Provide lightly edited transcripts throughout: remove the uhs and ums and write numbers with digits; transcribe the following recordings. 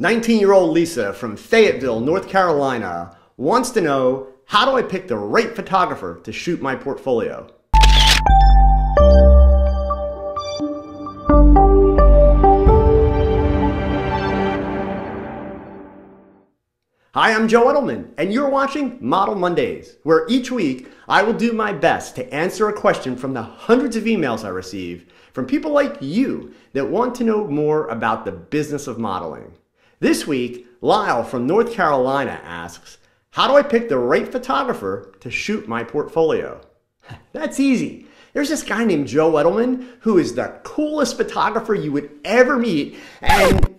19-year-old Lisa from Fayetteville, North Carolina wants to know, how do I pick the right photographer to shoot my portfolio? Hi, I'm Joe Edelman, and you're watching Model Mondays, where each week I will do my best to answer a question from the hundreds of emails I receive from people like you that want to know more about the business of modeling. This week, Lyle from North Carolina asks, how do I pick the right photographer to shoot my portfolio? That's easy. There's this guy named Joe Edelman who is the coolest photographer you would ever meet, and...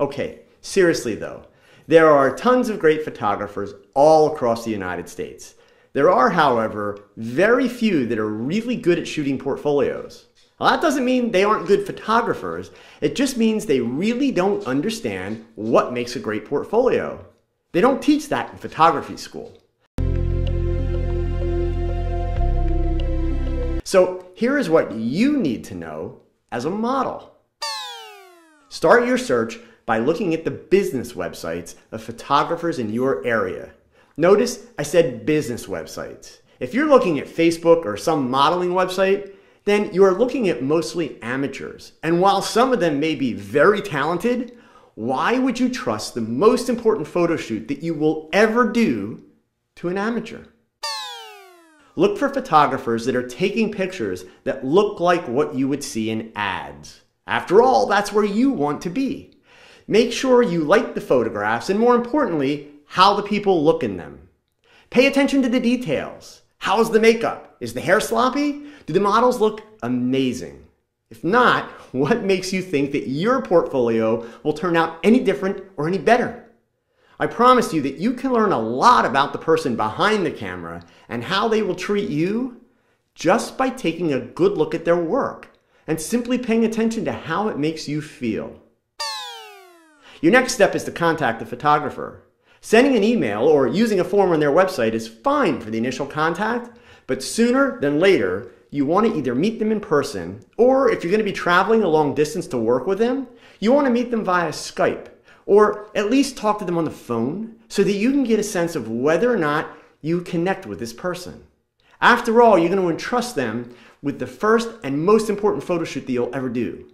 Okay, seriously though. There are tons of great photographers all across the United States. There are, however, very few that are really good at shooting portfolios. Well, that doesn't mean they aren't good photographers. It just means they really don't understand what makes a great portfolio. They don't teach that in photography school. So here is what you need to know as a model. Start your search by looking at the business websites of photographers in your area. Notice I said business websites. If you're looking at Facebook or some modeling website, then you are looking at mostly amateurs. And while some of them may be very talented, why would you trust the most important photo shoot that you will ever do to an amateur? Look for photographers that are taking pictures that look like what you would see in ads. After all, that's where you want to be. Make sure you like the photographs and, more importantly, how the people look in them. Pay attention to the details. How's the makeup? Is the hair sloppy? Do the models look amazing? If not, what makes you think that your portfolio will turn out any different or any better? I promise you that you can learn a lot about the person behind the camera and how they will treat you just by taking a good look at their work and simply paying attention to how it makes you feel. Your next step is to contact the photographer. Sending an email or using a form on their website is fine for the initial contact, but sooner than later, you want to either meet them in person, or if you're going to be traveling a long distance to work with them, you want to meet them via Skype, or at least talk to them on the phone so that you can get a sense of whether or not you connect with this person. After all, you're going to entrust them with the first and most important photo shoot that you'll ever do.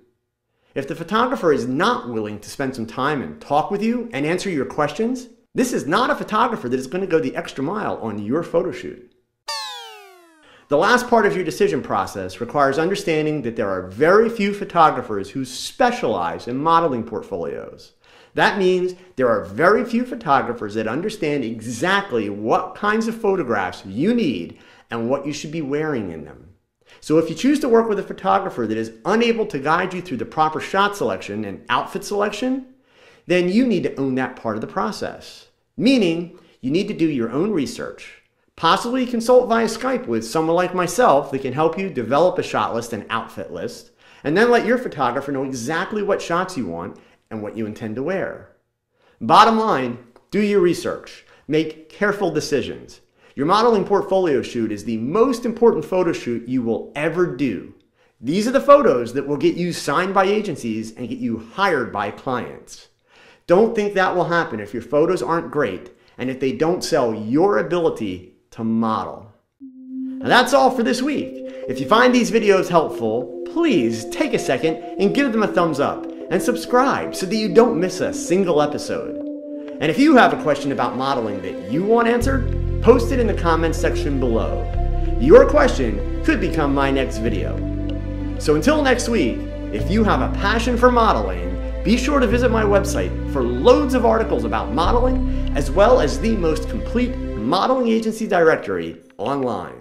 If the photographer is not willing to spend some time and talk with you and answer your questions, this is not a photographer that is going to go the extra mile on your photo shoot. The last part of your decision process requires understanding that there are very few photographers who specialize in modeling portfolios. That means there are very few photographers that understand exactly what kinds of photographs you need and what you should be wearing in them. So if you choose to work with a photographer that is unable to guide you through the proper shot selection and outfit selection, then you need to own that part of the process. Meaning, you need to do your own research. Possibly consult via Skype with someone like myself that can help you develop a shot list and outfit list, and then let your photographer know exactly what shots you want and what you intend to wear. Bottom line, do your research. Make careful decisions. Your modeling portfolio shoot is the most important photo shoot you will ever do. These are the photos that will get you signed by agencies and get you hired by clients. Don't think that will happen if your photos aren't great and if they don't sell your ability to model. And that's all for this week. If you find these videos helpful, please take a second and give them a thumbs up and subscribe so that you don't miss a single episode. And if you have a question about modeling that you want answered, post it in the comments section below. Your question could become my next video. So until next week, if you have a passion for modeling, be sure to visit my website for loads of articles about modeling, as well as the most complete modeling agency directory online.